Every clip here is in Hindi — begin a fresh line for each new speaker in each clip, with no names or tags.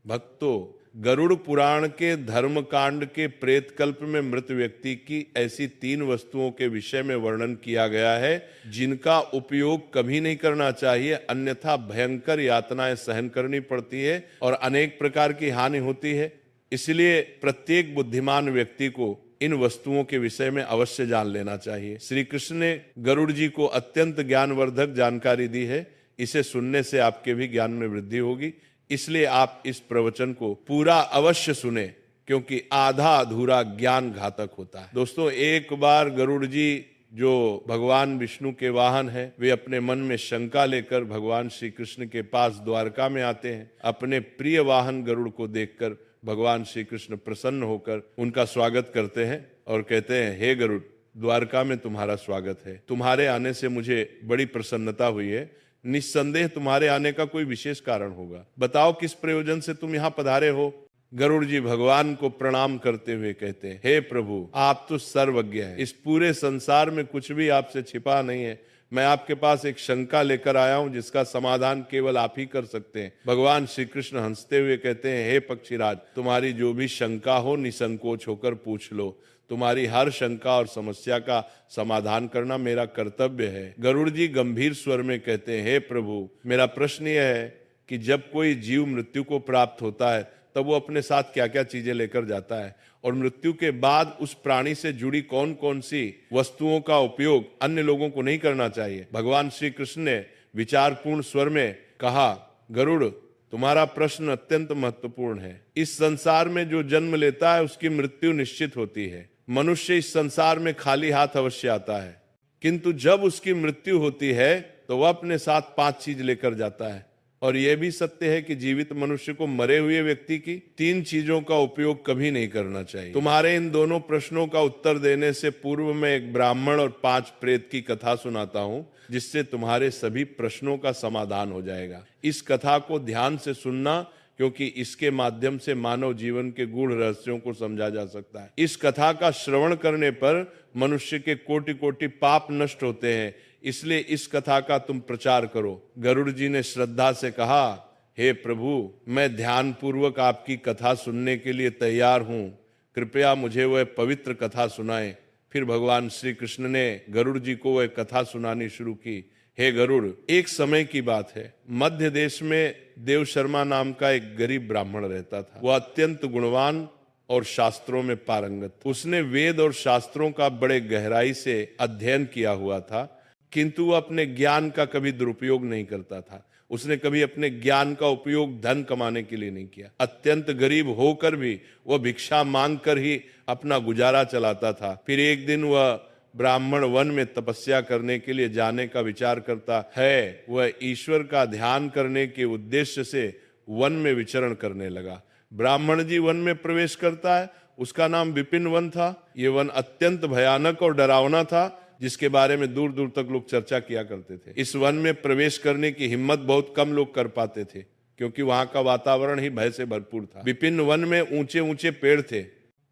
भक्तों, गरुड़ पुराण के धर्म कांड के प्रेत कल्प में मृत व्यक्ति की ऐसी 3 वस्तुओं के विषय में वर्णन किया गया है जिनका उपयोग कभी नहीं करना चाहिए, अन्यथा भयंकर यातनाएं सहन करनी पड़ती है और अनेक प्रकार की हानि होती है। इसलिए प्रत्येक बुद्धिमान व्यक्ति को इन वस्तुओं के विषय में अवश्य जान लेना चाहिए। श्री कृष्ण ने गरुड़ जी को अत्यंत ज्ञानवर्धक जानकारी दी है। इसे सुनने से आपके भी ज्ञान में वृद्धि होगी। इसलिए आप इस प्रवचन को पूरा अवश्य सुने, क्योंकि आधा अधूरा ज्ञान घातक होता है। दोस्तों, एक बार गरुड़ जी जो भगवान विष्णु के वाहन हैं, वे अपने मन में शंका लेकर भगवान श्री कृष्ण के पास द्वारका में आते हैं। अपने प्रिय वाहन गरुड़ को देखकर भगवान श्री कृष्ण प्रसन्न होकर उनका स्वागत करते हैं और कहते हैं, हे गरुड़, द्वारका में तुम्हारा स्वागत है। तुम्हारे आने से मुझे बड़ी प्रसन्नता हुई है। निस्संदेह तुम्हारे आने का कोई विशेष कारण होगा। बताओ किस प्रयोजन से तुम यहाँ पधारे हो। गरुड़ जी भगवान को प्रणाम करते हुए कहते हैं, हे प्रभु, आप तो सर्वज्ञ हैं। इस पूरे संसार में कुछ भी आपसे छिपा नहीं है। मैं आपके पास एक शंका लेकर आया हूं जिसका समाधान केवल आप ही कर सकते हैं। भगवान श्री कृष्ण हंसते हुए कहते हैं, हे पक्षीराज, तुम्हारी जो भी शंका हो निसंकोच होकर पूछ लो। तुम्हारी हर शंका और समस्या का समाधान करना मेरा कर्तव्य है। गरुड़ जी गंभीर स्वर में कहते हैं, हे प्रभु, मेरा प्रश्न यह है कि जब कोई जीव मृत्यु को प्राप्त होता है तब वो अपने साथ क्या क्या चीजें लेकर जाता है, और मृत्यु के बाद उस प्राणी से जुड़ी कौन कौन सी वस्तुओं का उपयोग अन्य लोगों को नहीं करना चाहिए। भगवान श्री कृष्ण ने विचारपूर्ण स्वर में कहा, गरुड़, तुम्हारा प्रश्न अत्यंत महत्वपूर्ण है। इस संसार में जो जन्म लेता है उसकी मृत्यु निश्चित होती है। मनुष्य इस संसार में खाली हाथ अवश्य आता है, किंतु जब उसकी मृत्यु होती है तो वह अपने साथ 5 चीज लेकर जाता है। और यह भी सत्य है कि जीवित मनुष्य को मरे हुए व्यक्ति की 3 चीजों का उपयोग कभी नहीं करना चाहिए। तुम्हारे इन दोनों प्रश्नों का उत्तर देने से पूर्व मैं एक ब्राह्मण और 5 प्रेत की कथा सुनाता हूं, जिससे तुम्हारे सभी प्रश्नों का समाधान हो जाएगा। इस कथा को ध्यान से सुनना, क्योंकि इसके माध्यम से मानव जीवन के गूढ़ रहस्यों को समझा जा सकता है। इस कथा का श्रवण करने पर मनुष्य के कोटि कोटि पाप नष्ट होते हैं। इसलिए इस कथा का तुम प्रचार करो। गरुड़ जी ने श्रद्धा से कहा, हे प्रभु, मैं ध्यान पूर्वक आपकी कथा सुनने के लिए तैयार हूं। कृपया मुझे वह पवित्र कथा सुनाएं। फिर भगवान श्री कृष्ण ने गरुड़ जी को वह कथा सुनानी शुरू की। हे गरुड़, एक समय की बात है, मध्य देश में देव शर्मा नाम का एक गरीब ब्राह्मण रहता था। वह अत्यंत गुणवान और शास्त्रों में पारंगत था। उसने वेद और शास्त्रों का बड़े गहराई से अध्ययन किया हुआ था, किंतु वह अपने ज्ञान का कभी दुरुपयोग नहीं करता था। उसने कभी अपने ज्ञान का उपयोग धन कमाने के लिए नहीं किया। अत्यंत गरीब होकर भी वह भिक्षा मांग कर ही अपना गुजारा चलाता था। फिर एक दिन वह ब्राह्मण वन में तपस्या करने के लिए जाने का विचार करता है। वह ईश्वर का ध्यान करने के उद्देश्य से वन में विचरण करने लगा। ब्राह्मण जी वन में प्रवेश करता है। उसका नाम विपिन वन था। ये वन अत्यंत भयानक और डरावना था, जिसके बारे में दूर दूर तक लोग चर्चा किया करते थे। इस वन में प्रवेश करने की हिम्मत बहुत कम लोग कर पाते थे, क्योंकि वहां का वातावरण ही भय से भरपूर था। विपिन वन में ऊंचे ऊंचे पेड़ थे,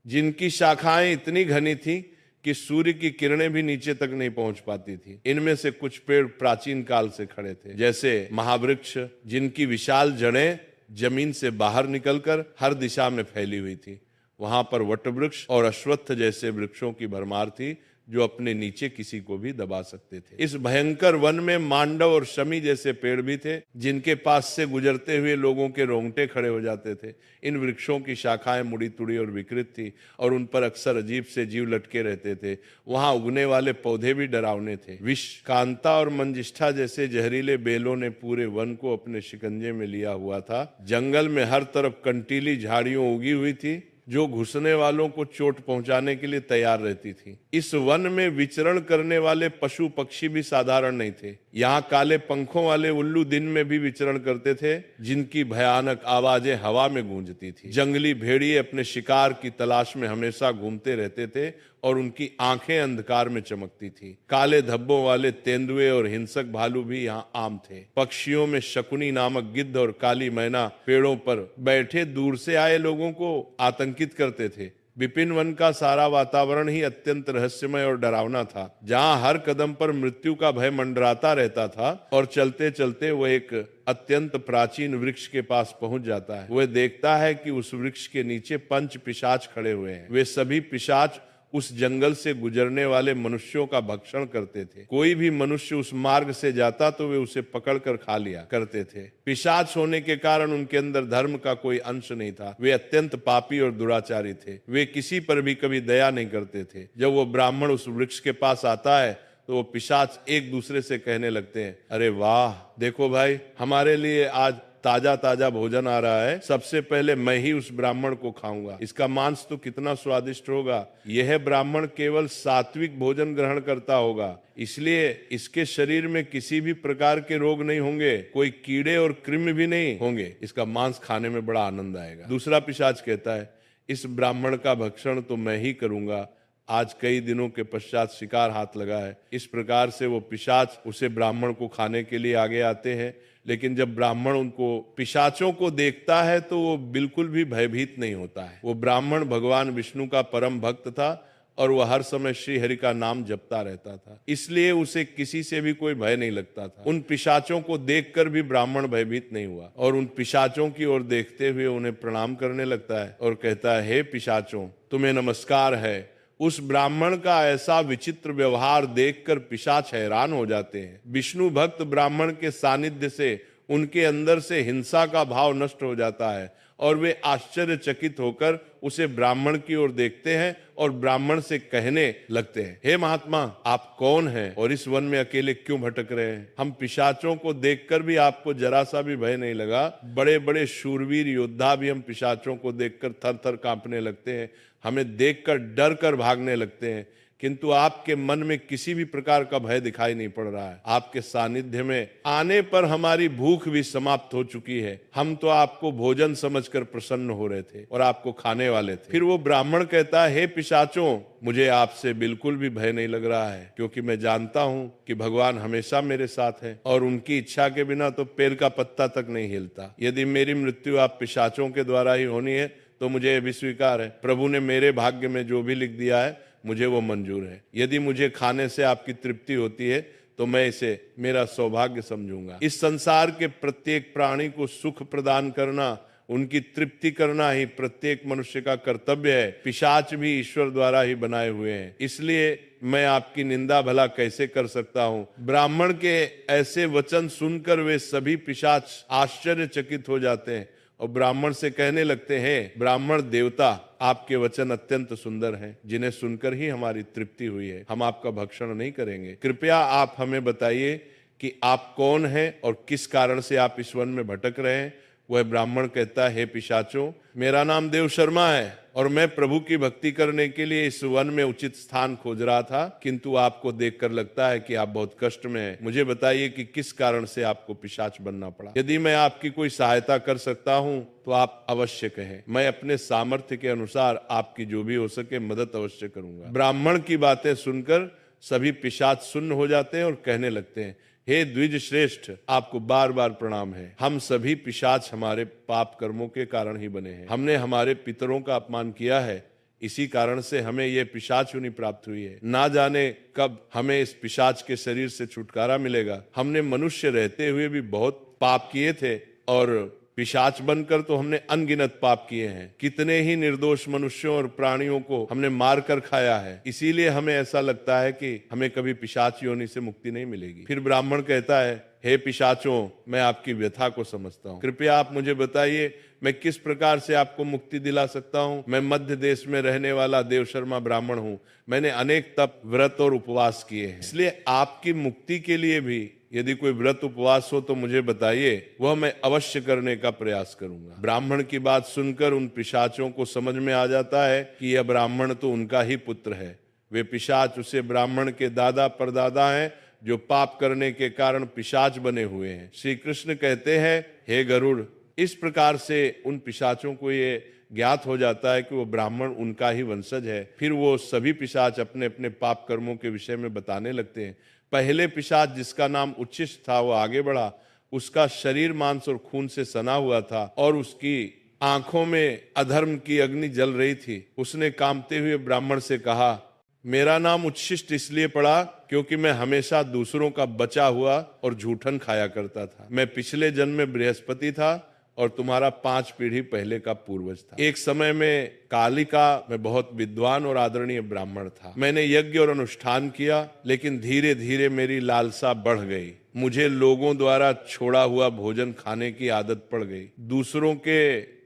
जिनकी शाखाएं इतनी घनी थी कि सूर्य की किरणें भी नीचे तक नहीं पहुंच पाती थी। इनमें से कुछ पेड़ प्राचीन काल से खड़े थे, जैसे महावृक्ष, जिनकी विशाल जड़ें जमीन से बाहर निकलकर हर दिशा में फैली हुई थी। वहां पर वटवृक्ष और अश्वत्थ जैसे वृक्षों की भरमार थी, जो अपने नीचे किसी को भी दबा सकते थे। इस भयंकर वन में मांडव और शमी जैसे पेड़ भी थे, जिनके पास से गुजरते हुए लोगों के रोंगटे खड़े हो जाते थे। इन वृक्षों की शाखाएं मुड़ी तुड़ी और विकृत थी, और उन पर अक्सर अजीब से जीव लटके रहते थे। वहां उगने वाले पौधे भी डरावने थे। विष, कांता और मंजिष्ठा जैसे जहरीले बेलों ने पूरे वन को अपने शिकंजे में लिया हुआ था। जंगल में हर तरफ कंटीली झाड़ियों उगी हुई थी, जो घुसने वालों को चोट पहुंचाने के लिए तैयार रहती थी। इस वन में विचरण करने वाले पशु पक्षी भी साधारण नहीं थे। यहाँ काले पंखों वाले उल्लू दिन में भी विचरण करते थे, जिनकी भयानक आवाजें हवा में गूंजती थी। जंगली भेड़िए अपने शिकार की तलाश में हमेशा घूमते रहते थे, और उनकी आंखें अंधकार में चमकती थी। काले धब्बों वाले तेंदुए और हिंसक भालू भी यहाँ आम थे। पक्षियों में शकुनी नामक गिद्ध और काली मैना पेड़ों पर बैठे दूर से आए लोगों को आतंकित करते थे। विपिन वन का सारा वातावरण ही अत्यंत रहस्यमय और डरावना था, जहां हर कदम पर मृत्यु का भय मंडराता रहता था। और चलते चलते वह एक अत्यंत प्राचीन वृक्ष के पास पहुंच जाता है। वह देखता है कि उस वृक्ष के नीचे पंच पिशाच खड़े हुए हैं। वे सभी पिशाच उस जंगल से गुजरने वाले मनुष्यों का भक्षण करते थे। कोई भी मनुष्य उस मार्ग से जाता तो वे उसे पकड़कर खा लिया करते थे। पिशाच होने के कारण उनके अंदर धर्म का कोई अंश नहीं था। वे अत्यंत पापी और दुराचारी थे। वे किसी पर भी कभी दया नहीं करते थे। जब वो ब्राह्मण उस वृक्ष के पास आता है तो वो पिशाच एक दूसरे से कहने लगते हैं, अरे वाह, देखो भाई, हमारे लिए आज ताजा ताजा भोजन आ रहा है। सबसे पहले मैं ही उस ब्राह्मण को खाऊंगा। इसका मांस तो कितना स्वादिष्ट होगा। यह ब्राह्मण केवल सात्विक भोजन ग्रहण करता होगा, इसलिए इसके शरीर में किसी भी प्रकार के रोग नहीं होंगे, कोई कीड़े और कृमि भी नहीं होंगे। इसका मांस खाने में बड़ा आनंद आएगा। दूसरा पिशाच कहता है, इस ब्राह्मण का भक्षण तो मैं ही करूंगा। आज कई दिनों के पश्चात शिकार हाथ लगा है। इस प्रकार से वो पिशाच उसे ब्राह्मण को खाने के लिए आगे आते हैं। लेकिन जब ब्राह्मण उनको पिशाचों को देखता है तो वो बिल्कुल भी भयभीत नहीं होता है। वो ब्राह्मण भगवान विष्णु का परम भक्त था और वह हर समय श्री हरि का नाम जपता रहता था, इसलिए उसे किसी से भी कोई भय नहीं लगता था। उन पिशाचों को देखकर भी ब्राह्मण भयभीत नहीं हुआ और उन पिशाचों की ओर देखते हुए उन्हें प्रणाम करने लगता है और कहता है, हे पिशाचों, तुम्हें नमस्कार है। उस ब्राह्मण का ऐसा विचित्र व्यवहार देखकर पिशाच हैरान हो जाते हैं। विष्णु भक्त ब्राह्मण के सानिध्य से उनके अंदर से हिंसा का भाव नष्ट हो जाता है और वे आश्चर्यचकित होकर उसे ब्राह्मण की ओर देखते हैं और ब्राह्मण से कहने लगते हैं, हे महात्मा, आप कौन हैं और इस वन में अकेले क्यों भटक रहे हैं? हम पिशाचों को देखकर भी आपको जरा सा भी भय नहीं लगा। बड़े बड़े शूरवीर योद्धा भी हम पिशाचों को देखकर थर थर कांपने लगते हैं, हमें देखकर डर कर भागने लगते हैं, किंतु आपके मन में किसी भी प्रकार का भय दिखाई नहीं पड़ रहा है। आपके सानिध्य में आने पर हमारी भूख भी समाप्त हो चुकी है। हम तो आपको भोजन समझकर प्रसन्न हो रहे थे और आपको खाने वाले थे। फिर वो ब्राह्मण कहता है, हे पिशाचों, मुझे आपसे बिल्कुल भी भय नहीं लग रहा है, क्योंकि मैं जानता हूं कि भगवान हमेशा मेरे साथ है और उनकी इच्छा के बिना तो पेड़ का पत्ता तक नहीं हिलता। यदि मेरी मृत्यु आप पिशाचों के द्वारा ही होनी है तो मुझे भी स्वीकार है। प्रभु ने मेरे भाग्य में जो भी लिख दिया है मुझे वो मंजूर है। यदि मुझे खाने से आपकी तृप्ति होती है तो मैं इसे मेरा सौभाग्य समझूंगा। इस संसार के प्रत्येक प्राणी को सुख प्रदान करना, उनकी तृप्ति करना ही प्रत्येक मनुष्य का कर्तव्य है। पिशाच भी ईश्वर द्वारा ही बनाए हुए हैं, इसलिए मैं आपकी निंदा भला कैसे कर सकता हूं? ब्राह्मण के ऐसे वचन सुनकर वे सभी पिशाच आश्चर्यचकित हो जाते हैं और ब्राह्मण से कहने लगते हैं, ब्राह्मण देवता, आपके वचन अत्यंत सुंदर हैं, जिन्हें सुनकर ही हमारी तृप्ति हुई है। हम आपका भक्षण नहीं करेंगे। कृपया आप हमें बताइए कि आप कौन हैं और किस कारण से आप इस वन में भटक रहे हैं। वह ब्राह्मण कहता है, हे पिशाचों, मेरा नाम देव शर्मा है और मैं प्रभु की भक्ति करने के लिए इस वन में उचित स्थान खोज रहा था, किंतु आपको देखकर लगता है कि आप बहुत कष्ट में हैं। मुझे बताइए कि किस कारण से आपको पिशाच बनना पड़ा। यदि मैं आपकी कोई सहायता कर सकता हूं तो आप अवश्य कहें। मैं अपने सामर्थ्य के अनुसार आपकी जो भी हो सके मदद अवश्य करूंगा। ब्राह्मण की बातें सुनकर सभी पिशाच सुन्न हो जाते हैं और कहने लगते हैं, हे द्विज श्रेष्ठ, आपको बार बार प्रणाम है। हम सभी पिशाच हमारे पाप कर्मों के कारण ही बने हैं। हमने हमारे पितरों का अपमान किया है, इसी कारण से हमें यह पिशाच योनि प्राप्त हुई है। ना जाने कब हमें इस पिशाच के शरीर से छुटकारा मिलेगा। हमने मनुष्य रहते हुए भी बहुत पाप किए थे और पिशाच बनकर तो हमने अनगिनत पाप किए हैं। कितने ही निर्दोष मनुष्यों और प्राणियों को हमने मार कर खाया है। इसीलिए हमें ऐसा लगता है कि हमें कभी पिशाच योनि से मुक्ति नहीं मिलेगी। फिर ब्राह्मण कहता है, हे पिशाचों, मैं आपकी व्यथा को समझता हूँ। कृपया आप मुझे बताइए मैं किस प्रकार से आपको मुक्ति दिला सकता हूँ। मैं मध्य देश में रहने वाला देव शर्मा ब्राह्मण हूँ। मैंने अनेक तप, व्रत और उपवास किए हैं, इसलिए आपकी मुक्ति के लिए भी यदि कोई व्रत उपवास हो तो मुझे बताइए, वह मैं अवश्य करने का प्रयास करूंगा। ब्राह्मण की बात सुनकर उन पिशाचों को समझ में आ जाता है कि यह ब्राह्मण तो उनका ही पुत्र है। वे पिशाच उसे ब्राह्मण के दादा परदादा हैं, जो पाप करने के कारण पिशाच बने हुए हैं। श्री कृष्ण कहते हैं, हे गरुड़, इस प्रकार से उन पिशाचों को ये ज्ञात हो जाता है कि वो ब्राह्मण उनका ही वंशज है। फिर वो सभी पिशाच अपने अपने पाप कर्मों के विषय में बताने लगते हैं। पहले पिशाच, जिसका नाम उच्छिष्ट था, वो आगे बढ़ा। उसका शरीर मांस और खून से सना हुआ था और उसकी आंखों में अधर्म की अग्नि जल रही थी। उसने कांपते हुए ब्राह्मण से कहा, मेरा नाम उच्छिष्ट इसलिए पड़ा क्योंकि मैं हमेशा दूसरों का बचा हुआ और झूठन खाया करता था। मैं पिछले जन्म में बृहस्पति था और तुम्हारा 5 पीढ़ी पहले का पूर्वज था। एक समय में कालिका में बहुत विद्वान और आदरणीय ब्राह्मण था। मैंने यज्ञ और अनुष्ठान किया, लेकिन धीरे धीरे मेरी लालसा बढ़ गई। मुझे लोगों द्वारा छोड़ा हुआ भोजन खाने की आदत पड़ गई। दूसरों के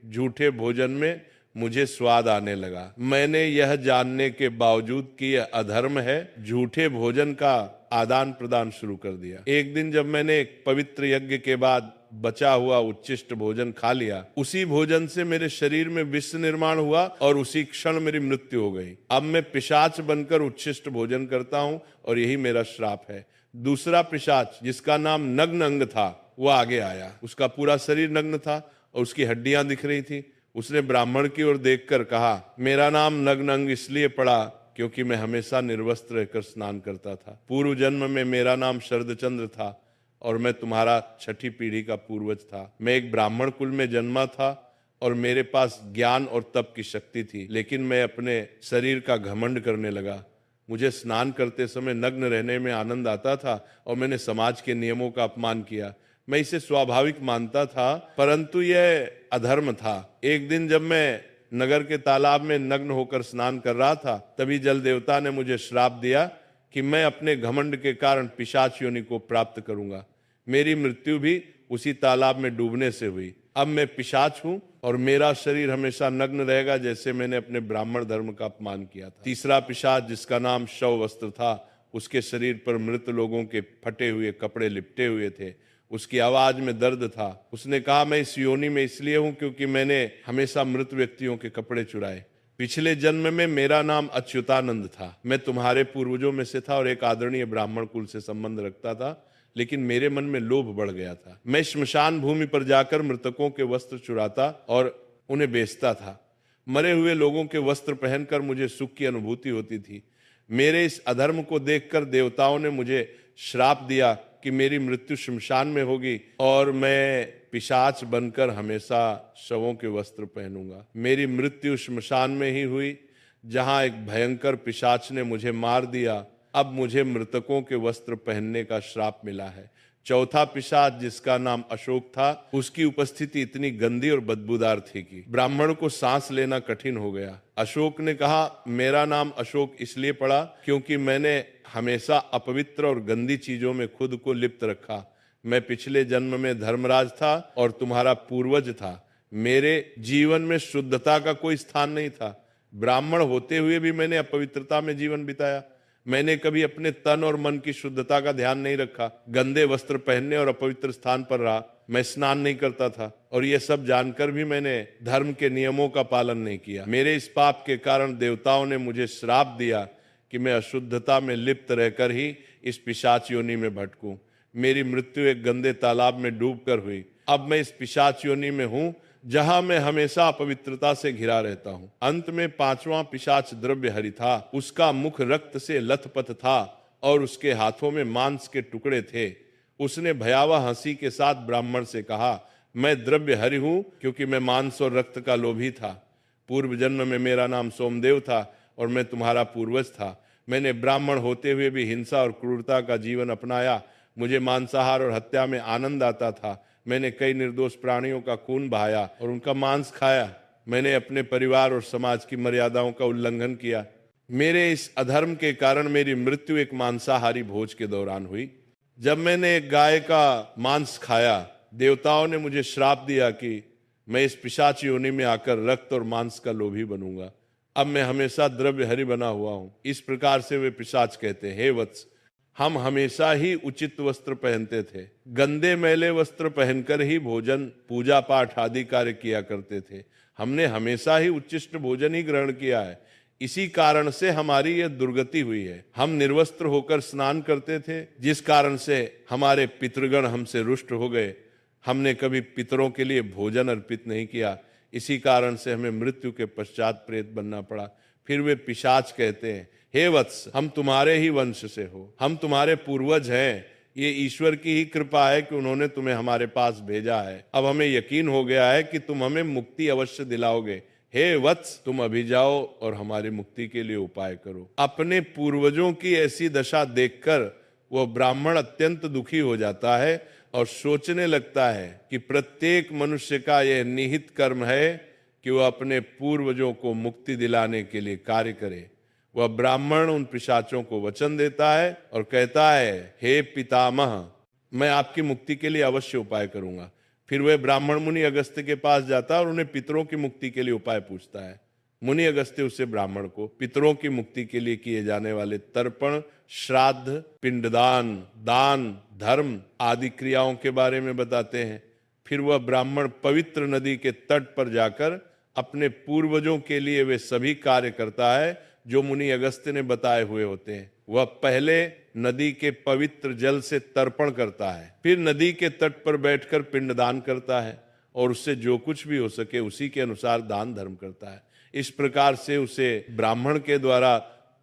झूठे भोजन में मुझे स्वाद आने लगा। मैंने यह जानने के बावजूद कि यह अधर्म है, झूठे भोजन का आदान प्रदान शुरू कर दिया। एक दिन जब मैंने एक पवित्र यज्ञ के बाद बचा हुआ उच्छिष्ट भोजन खा लिया, उसी भोजन से मेरे शरीर में विष निर्माण हुआ और उसी क्षण मेरी मृत्यु हो गई। अब मैं पिशाच बनकर उच्छिष्ट भोजन करता हूं और यही मेरा श्राप है। दूसरा पिशाच, जिसका नाम नग्न अंग था, वो आगे आया। उसका पूरा शरीर नग्न था और उसकी हड्डियां दिख रही थी। उसने ब्राह्मण की ओर देखकर कहा, मेरा नाम नग्न अंग इसलिए पड़ा क्योंकि मैं हमेशा निर्वस्त्र रहकर स्नान करता था। पूर्व जन्म में मेरा नाम शरदचंद्र था और मैं तुम्हारा 6ठी पीढ़ी का पूर्वज था। मैं एक ब्राह्मण कुल में जन्मा था और मेरे पास ज्ञान और तप की शक्ति थी, लेकिन मैं अपने शरीर का घमंड करने लगा। मुझे स्नान करते समय नग्न रहने में आनंद आता था और मैंने समाज के नियमों का अपमान किया। मैं इसे स्वाभाविक मानता था, परंतु यह अधर्म था। एक दिन जब मैं नगर के तालाब में नग्न होकर स्नान कर रहा था, तभी जल देवता ने मुझे श्राप दिया कि मैं अपने घमंड के कारण पिशाच योनि को प्राप्त करूंगा। मेरी मृत्यु भी उसी तालाब में डूबने से हुई। अब मैं पिशाच हूं और मेरा शरीर हमेशा नग्न रहेगा, जैसे मैंने अपने ब्राह्मण धर्म का अपमान किया था। तीसरा पिशाच, जिसका नाम शव वस्त्र था, उसके शरीर पर मृत लोगों के फटे हुए कपड़े लिपटे हुए थे। उसकी आवाज में दर्द था। उसने कहा, मैं इस योनि में इसलिए हूं क्योंकि मैंने हमेशा मृत व्यक्तियों के कपड़े चुराए। पिछले जन्म में मेरा नाम अच्युतानंद था। मैं तुम्हारे पूर्वजों में से था और एक आदरणीय ब्राह्मण कुल से संबंध रखता था, लेकिन मेरे मन में लोभ बढ़ गया था। मैं श्मशान भूमि पर जाकर मृतकों के वस्त्र चुराता और उन्हें बेचता था। मरे हुए लोगों के वस्त्र पहनकर मुझे सुख की अनुभूति होती थी। मेरे इस अधर्म को देखकर देवताओं ने मुझे श्राप दिया कि मेरी मृत्यु श्मशान में होगी और मैं पिशाच बनकर हमेशा शवों के वस्त्र पहनूंगा। मेरी मृत्यु श्मशान में ही हुई, जहां एक भयंकर पिशाच ने मुझे मार दिया। अब मुझे मृतकों के वस्त्र पहनने का श्राप मिला है। चौथा पिशाच, जिसका नाम अशोक था, उसकी उपस्थिति इतनी गंदी और बदबूदार थी कि ब्राह्मण को सांस लेना कठिन हो गया। अशोक ने कहा, मेरा नाम अशोक इसलिए पड़ा क्योंकि मैंने हमेशा अपवित्र और गंदी चीजों में खुद को लिप्त रखा। मैं पिछले जन्म में धर्मराज था और तुम्हारा पूर्वज था। मेरे जीवन में शुद्धता का कोई स्थान नहीं था। ब्राह्मण होते हुए भी मैंने अपवित्रता में जीवन बिताया। मैंने कभी अपने तन और मन की शुद्धता का ध्यान नहीं रखा। गंदे वस्त्र पहनने और अपवित्र स्थान पर रहा। मैं स्नान नहीं करता था और यह सब जानकर भी मैंने धर्म के नियमों का पालन नहीं किया। मेरे इस पाप के कारण देवताओं ने मुझे श्राप दिया कि मैं अशुद्धता में लिप्त रहकर ही इस पिशाच योनि में भटकूं। मेरी मृत्यु एक गंदे तालाब में डूबकर हुई। अब मैं इस पिशाच योनि में हूं, जहां मैं हमेशा अपवित्रता से घिरा रहता हूं। अंत में 5वां पिशाच द्रव्यहरि था। उसका मुख रक्त से लथपथ था और उसके हाथों में मांस के टुकड़े थे। उसने भयावह हंसी के साथ ब्राह्मण से कहा, मैं द्रव्यहरि हूं क्योंकि मैं मांस और रक्त का लोभी था। पूर्व जन्म में मेरा नाम सोमदेव था और मैं तुम्हारा पूर्वज था। मैंने ब्राह्मण होते हुए भी हिंसा और क्रूरता का जीवन अपनाया। मुझे मांसाहार और हत्या में आनंद आता था। मैंने कई निर्दोष प्राणियों का खून बहाया और उनका मांस खाया। मैंने अपने परिवार और समाज की मर्यादाओं का उल्लंघन किया। मेरे इस अधर्म के कारण मेरी मृत्यु एक मांसाहारी भोज के दौरान हुई। जब मैंने एक गाय का मांस खाया, देवताओं ने मुझे श्राप दिया कि मैं इस पिशाच योनि में आकर रक्त और मांस का लोभी बनूंगा। अब मैं हमेशा द्रव्यहरि बना हुआ हूं। इस प्रकार से वे पिशाच कहते, हे वत्स, हम हमेशा ही उचित वस्त्र पहनते थे। गंदे मैले वस्त्र पहनकर ही भोजन, पूजा पाठ आदि कार्य किया करते थे। हमने हमेशा ही उच्चिष्ट भोजन ही ग्रहण किया है। इसी कारण से हमारी यह दुर्गति हुई है। हम निर्वस्त्र होकर स्नान करते थे, जिस कारण से हमारे पितृगण हमसे रुष्ट हो गए। हमने कभी पितरों के लिए भोजन अर्पित नहीं किया। इसी कारण से हमें मृत्यु के पश्चात प्रेत बनना पड़ा। फिर वे पिशाच कहते हैं, हे वत्स, हम तुम्हारे ही वंश से हो, हम तुम्हारे पूर्वज हैं। ये ईश्वर की ही कृपा है कि उन्होंने तुम्हें हमारे पास भेजा है। अब हमें यकीन हो गया है कि तुम हमें मुक्ति अवश्य दिलाओगे। हे वत्स, तुम अभी जाओ और हमारी मुक्ति के लिए उपाय करो। अपने पूर्वजों की ऐसी दशा देखकर वह ब्राह्मण अत्यंत दुखी हो जाता है और सोचने लगता है कि प्रत्येक मनुष्य का यह निहित कर्म है कि वह अपने पूर्वजों को मुक्ति दिलाने के लिए कार्य करे। वह ब्राह्मण उन पिशाचों को वचन देता है और कहता है, हे पितामह, मैं आपकी मुक्ति के लिए अवश्य उपाय करूंगा। फिर वह ब्राह्मण मुनि अगस्त्य के पास जाता है और उन्हें पितरों की मुक्ति के लिए उपाय पूछता है। मुनि अगस्त्य उसे ब्राह्मण को पितरों की मुक्ति के लिए किए जाने वाले तर्पण, श्राद्ध, पिंडदान, दान, धर्म आदि क्रियाओं के बारे में बताते हैं। फिर वह ब्राह्मण पवित्र नदी के तट पर जाकर अपने पूर्वजों के लिए वे सभी कार्य करता है जो मुनि अगस्त्य ने बताए हुए होते हैं। वह पहले नदी के पवित्र जल से तर्पण करता है, फिर नदी के तट पर बैठकर पिंडदान करता है और उससे जो कुछ भी हो सके उसी के अनुसार दान धर्म करता है। इस प्रकार से उसे ब्राह्मण के द्वारा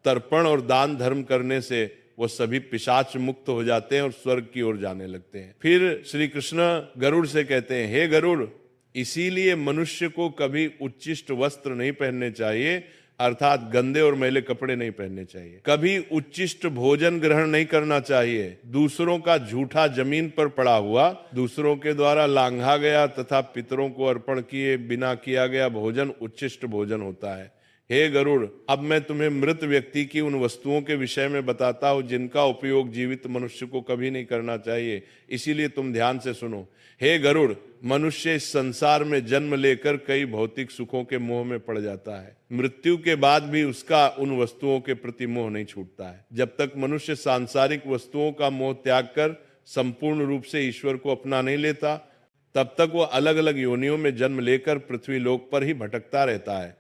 तर्पण और दान धर्म करने से वो सभी पिशाच मुक्त हो जाते हैं और स्वर्ग की ओर जाने लगते हैं। फिर श्री कृष्ण गरुड़ से कहते हैं, हे गरुड़, इसीलिए मनुष्य को कभी उच्चिष्ट वस्त्र नहीं पहनने चाहिए, अर्थात गंदे और मैले कपड़े नहीं पहनने चाहिए। कभी उच्चिष्ट भोजन ग्रहण नहीं करना चाहिए। दूसरों का झूठा जमीन पर पड़ा हुआ, दूसरों के द्वारा लांघा गया तथा पितरों को अर्पण किए बिना किया गया भोजन उच्चिष्ट भोजन होता है। हे गरुड़, अब मैं तुम्हें मृत व्यक्ति की उन वस्तुओं के विषय में बताता हूं जिनका उपयोग जीवित मनुष्य को कभी नहीं करना चाहिए, इसीलिए तुम ध्यान से सुनो। हे गरुड़, मनुष्य इस संसार में जन्म लेकर कई भौतिक सुखों के मोह में पड़ जाता है। मृत्यु के बाद भी उसका उन वस्तुओं के प्रति मोह नहीं छूटता है। जब तक मनुष्य सांसारिक वस्तुओं का मोह त्याग कर संपूर्ण रूप से ईश्वर को अपना नहीं लेता, तब तक वह अलग अलग योनियों में जन्म लेकर पृथ्वी लोक पर ही भटकता रहता है।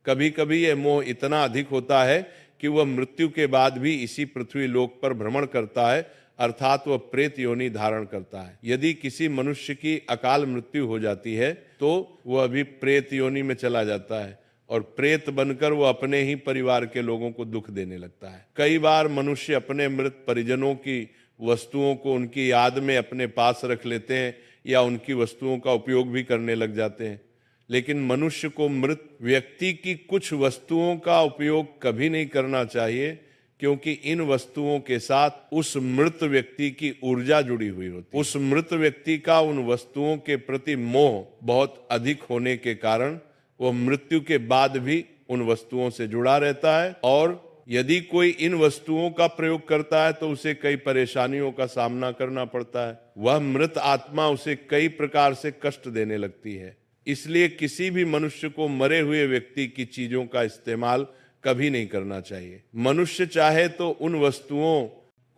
कभी कभी यह मोह इतना अधिक होता है कि वह मृत्यु के बाद भी इसी पृथ्वी लोक पर भ्रमण करता है, अर्थात वह प्रेत योनि धारण करता है। यदि किसी मनुष्य की अकाल मृत्यु हो जाती है तो वह भी प्रेत योनि में चला जाता है और प्रेत बनकर वह अपने ही परिवार के लोगों को दुख देने लगता है। कई बार मनुष्य अपने मृत परिजनों की वस्तुओं को उनकी याद में अपने पास रख लेते हैं या उनकी वस्तुओं का उपयोग भी करने लग जाते हैं, लेकिन मनुष्य को मृत व्यक्ति की कुछ वस्तुओं का उपयोग कभी नहीं करना चाहिए, क्योंकि इन वस्तुओं के साथ उस मृत व्यक्ति की ऊर्जा जुड़ी हुई होती है। उस मृत व्यक्ति का उन वस्तुओं के प्रति मोह बहुत अधिक होने के कारण वह मृत्यु के बाद भी उन वस्तुओं से जुड़ा रहता है, और यदि कोई इन वस्तुओं का प्रयोग करता है तो उसे कई परेशानियों का सामना करना पड़ता है। वह मृत आत्मा उसे कई प्रकार से कष्ट देने लगती है। इसलिए किसी भी मनुष्य को मरे हुए व्यक्ति की चीजों का इस्तेमाल कभी नहीं करना चाहिए। मनुष्य चाहे तो उन वस्तुओं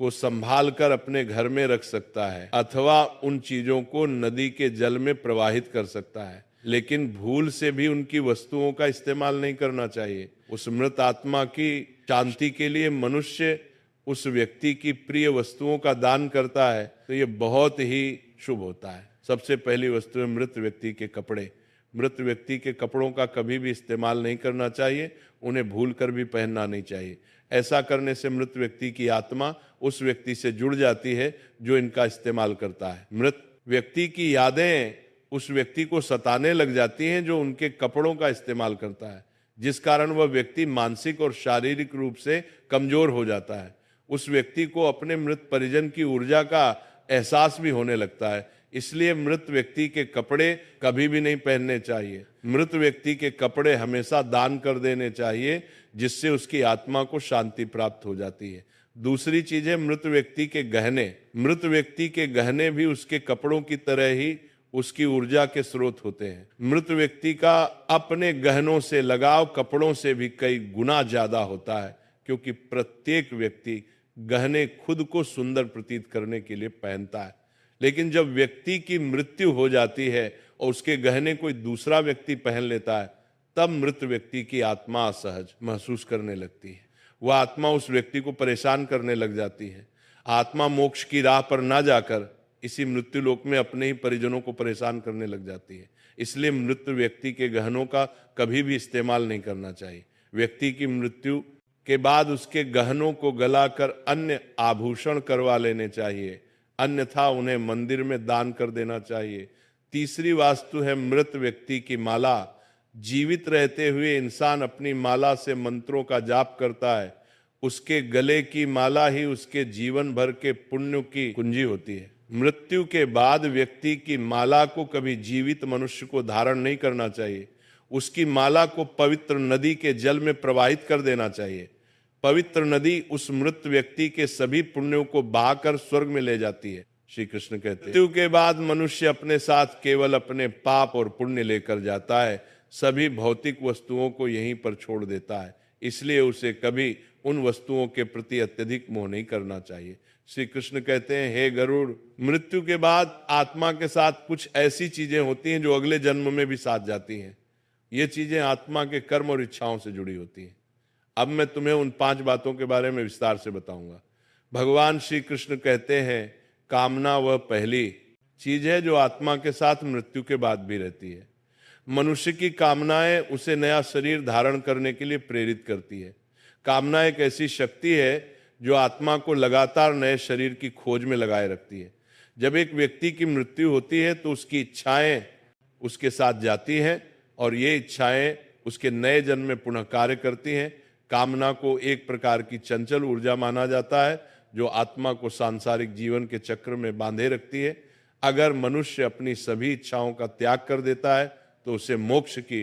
को संभाल कर अपने घर में रख सकता है अथवा उन चीजों को नदी के जल में प्रवाहित कर सकता है, लेकिन भूल से भी उनकी वस्तुओं का इस्तेमाल नहीं करना चाहिए। उस मृत आत्मा की शांति के लिए मनुष्य उस व्यक्ति की प्रिय वस्तुओं का दान करता है तो ये बहुत ही शुभ होता है। सबसे पहली वस्तु है मृत व्यक्ति के कपड़े। मृत व्यक्ति के कपड़ों का कभी भी इस्तेमाल नहीं करना चाहिए, उन्हें भूल कर भी पहनना नहीं चाहिए। ऐसा करने से मृत व्यक्ति की आत्मा उस व्यक्ति से जुड़ जाती है जो इनका इस्तेमाल करता है। मृत व्यक्ति की यादें उस व्यक्ति को सताने लग जाती हैं जो उनके कपड़ों का इस्तेमाल करता है, जिस कारण वह व्यक्ति मानसिक और शारीरिक रूप से कमजोर हो जाता है। उस व्यक्ति को अपने मृत परिजन की ऊर्जा का एहसास भी होने लगता है। इसलिए मृत व्यक्ति के कपड़े कभी भी नहीं पहनने चाहिए। मृत व्यक्ति के कपड़े हमेशा दान कर देने चाहिए, जिससे उसकी आत्मा को शांति प्राप्त हो जाती है। दूसरी चीज है मृत व्यक्ति के गहने। मृत व्यक्ति के गहने भी उसके कपड़ों की तरह ही उसकी ऊर्जा के स्रोत होते हैं। मृत व्यक्ति का अपने गहनों से लगाव कपड़ों से भी कई गुना ज्यादा होता है, क्योंकि प्रत्येक व्यक्ति गहने खुद को सुंदर प्रतीत करने के लिए पहनता है। लेकिन जब व्यक्ति की मृत्यु हो जाती है और उसके गहने कोई दूसरा व्यक्ति पहन लेता है, तब मृत व्यक्ति की आत्मा असहज महसूस करने लगती है। वह आत्मा उस व्यक्ति को परेशान करने लग जाती है। आत्मा मोक्ष की राह पर ना जाकर इसी मृत्यु लोक में अपने ही परिजनों को परेशान करने लग जाती है। इसलिए मृत व्यक्ति के गहनों का कभी भी इस्तेमाल नहीं करना चाहिए। व्यक्ति की मृत्यु के बाद उसके गहनों को गलाकर अन्य आभूषण करवा लेने चाहिए। अन्यथा उन्हें मंदिर में दान कर देना चाहिए। तीसरी वास्तु है मृत व्यक्ति की माला। जीवित रहते हुए इंसान अपनी माला से मंत्रों का जाप करता है, उसके गले की माला ही उसके जीवन भर के पुण्य की कुंजी होती है। मृत्यु के बाद व्यक्ति की माला को कभी जीवित मनुष्य को धारण नहीं करना चाहिए। उसकी माला को पवित्र नदी के जल में प्रवाहित कर देना चाहिए। पवित्र नदी उस मृत व्यक्ति के सभी पुण्यों को बहाकर स्वर्ग में ले जाती है। श्री कृष्ण कहते हैं, मृत्यु के बाद मनुष्य अपने साथ केवल अपने पाप और पुण्य लेकर जाता है, सभी भौतिक वस्तुओं को यहीं पर छोड़ देता है। इसलिए उसे कभी उन वस्तुओं के प्रति अत्यधिक मोह नहीं करना चाहिए। श्री कृष्ण कहते हैं, हे गरुड़, मृत्यु के बाद आत्मा के साथ कुछ ऐसी चीजें होती हैं जो अगले जन्म में भी साथ जाती हैं। ये चीजें आत्मा के कर्म और इच्छाओं से जुड़ी होती हैं। अब मैं तुम्हें उन 5 बातों के बारे में विस्तार से बताऊंगा। भगवान श्री कृष्ण कहते हैं, कामना वह पहली चीज है जो आत्मा के साथ मृत्यु के बाद भी रहती है। मनुष्य की कामनाएं उसे नया शरीर धारण करने के लिए प्रेरित करती है। कामना एक ऐसी शक्ति है जो आत्मा को लगातार नए शरीर की खोज में लगाए रखती है। जब एक व्यक्ति की मृत्यु होती है तो उसकी इच्छाएं उसके साथ जाती हैं और ये इच्छाएं उसके नए जन्म में पुनः कार्य करती हैं। कामना को एक प्रकार की चंचल ऊर्जा माना जाता है जो आत्मा को सांसारिक जीवन के चक्र में बांधे रखती है। अगर मनुष्य अपनी सभी इच्छाओं का त्याग कर देता है तो उसे मोक्ष की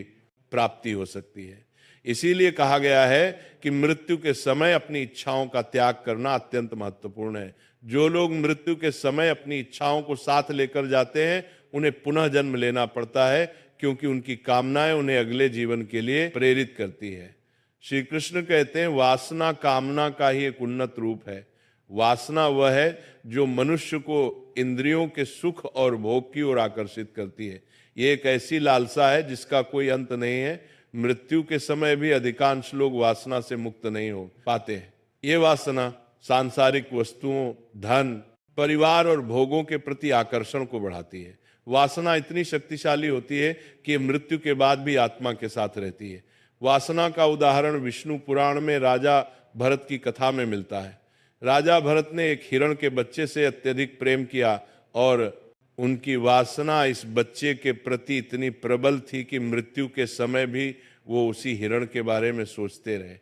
प्राप्ति हो सकती है। इसीलिए कहा गया है कि मृत्यु के समय अपनी इच्छाओं का त्याग करना अत्यंत महत्वपूर्ण है। जो लोग मृत्यु के समय अपनी इच्छाओं को साथ लेकर जाते हैं उन्हें पुनः जन्म लेना पड़ता है, क्योंकि उनकी कामनाएं उन्हें अगले जीवन के लिए प्रेरित करती है। श्री कृष्ण कहते हैं, वासना कामना का ही एक उन्नत रूप है। वासना वह है जो मनुष्य को इंद्रियों के सुख और भोग की ओर आकर्षित करती है। ये एक ऐसी लालसा है जिसका कोई अंत नहीं है। मृत्यु के समय भी अधिकांश लोग वासना से मुक्त नहीं हो पाते हैं। ये वासना सांसारिक वस्तुओं, धन, परिवार और भोगों के प्रति आकर्षण को बढ़ाती है। वासना इतनी शक्तिशाली होती है कि मृत्यु के बाद भी आत्मा के साथ रहती है। वासना का उदाहरण विष्णु पुराण में राजा भरत की कथा में मिलता है। राजा भरत ने एक हिरण के बच्चे से अत्यधिक प्रेम किया और उनकी वासना इस बच्चे के प्रति इतनी प्रबल थी कि मृत्यु के समय भी वो उसी हिरण के बारे में सोचते रहे।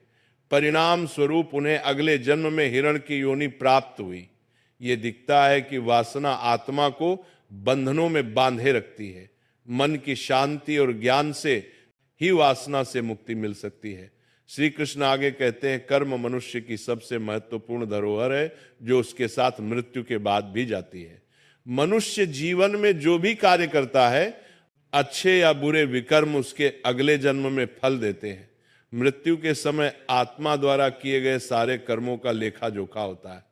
परिणाम स्वरूप उन्हें अगले जन्म में हिरण की योनि प्राप्त हुई। ये दिखता है कि वासना आत्मा को बंधनों में बांधे रखती है। मन की शांति और ज्ञान से ही वासना से मुक्ति मिल सकती है। श्री कृष्ण आगे कहते हैं, कर्म मनुष्य की सबसे महत्वपूर्ण धरोहर है जो उसके साथ मृत्यु के बाद भी जाती है। मनुष्य जीवन में जो भी कार्य करता है, अच्छे या बुरे विकर्म उसके अगले जन्म में फल देते हैं। मृत्यु के समय आत्मा द्वारा किए गए सारे कर्मों का लेखा जोखा होता है।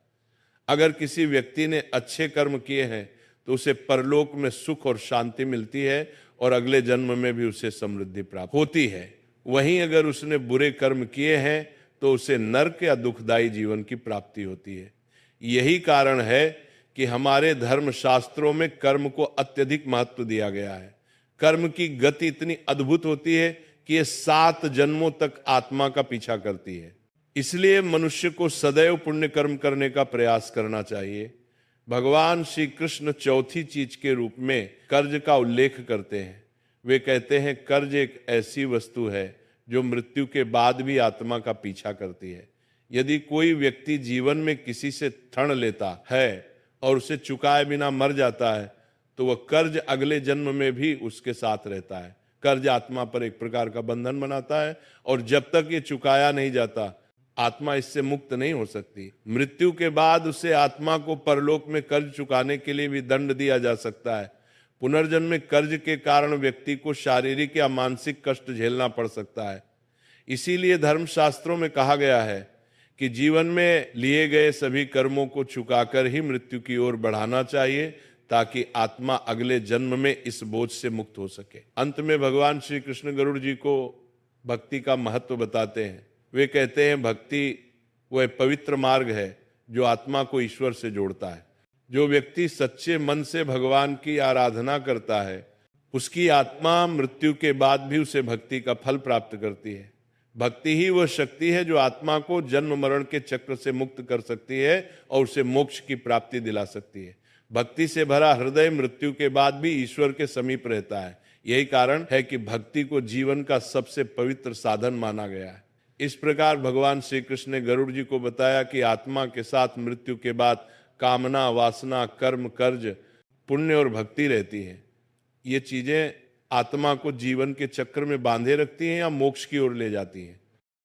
अगर किसी व्यक्ति ने अच्छे कर्म किए हैं तो उसे परलोक में सुख और शांति मिलती है और अगले जन्म में भी उसे समृद्धि प्राप्त होती है। वहीं अगर उसने बुरे कर्म किए हैं तो उसे नरक या दुखदायी जीवन की प्राप्ति होती है। यही कारण है कि हमारे धर्म शास्त्रों में कर्म को अत्यधिक महत्व दिया गया है। कर्म की गति इतनी अद्भुत होती है कि ये 7 जन्मों तक आत्मा का पीछा करती है। इसलिए मनुष्य को सदैव पुण्य कर्म करने का प्रयास करना चाहिए। भगवान श्री कृष्ण चौथी चीज के रूप में कर्ज का उल्लेख करते हैं। वे कहते हैं, कर्ज एक ऐसी वस्तु है जो मृत्यु के बाद भी आत्मा का पीछा करती है। यदि कोई व्यक्ति जीवन में किसी से ऋण लेता है और उसे चुकाए बिना मर जाता है तो वह कर्ज अगले जन्म में भी उसके साथ रहता है। कर्ज आत्मा पर एक प्रकार का बंधन बनाता है और जब तक ये चुकाया नहीं जाता आत्मा इससे मुक्त नहीं हो सकती। मृत्यु के बाद उसे आत्मा को परलोक में कर्ज चुकाने के लिए भी दंड दिया जा सकता है। पुनर्जन्म में कर्ज के कारण व्यक्ति को शारीरिक या मानसिक कष्ट झेलना पड़ सकता है। इसीलिए धर्मशास्त्रों में कहा गया है कि जीवन में लिए गए सभी कर्मों को चुकाकर ही मृत्यु की ओर बढ़ाना चाहिए ताकि आत्मा अगले जन्म में इस बोझ से मुक्त हो सके। अंत में भगवान श्री कृष्ण गरुड़ जी को भक्ति का महत्व बताते हैं। वे कहते हैं, भक्ति वह पवित्र मार्ग है जो आत्मा को ईश्वर से जोड़ता है। जो व्यक्ति सच्चे मन से भगवान की आराधना करता है उसकी आत्मा मृत्यु के बाद भी उसे भक्ति का फल प्राप्त करती है। भक्ति ही वह शक्ति है जो आत्मा को जन्म मरण के चक्र से मुक्त कर सकती है और उसे मोक्ष की प्राप्ति दिला सकती है। भक्ति से भरा हृदय मृत्यु के बाद भी ईश्वर के समीप रहता है। यही कारण है कि भक्ति को जीवन का सबसे पवित्र साधन माना गया है। इस प्रकार भगवान श्री कृष्ण ने गरुड़ जी को बताया कि आत्मा के साथ मृत्यु के बाद कामना, वासना, कर्म, कर्ज, पुण्य और भक्ति रहती है। ये चीजें आत्मा को जीवन के चक्र में बांधे रखती हैं या मोक्ष की ओर ले जाती हैं।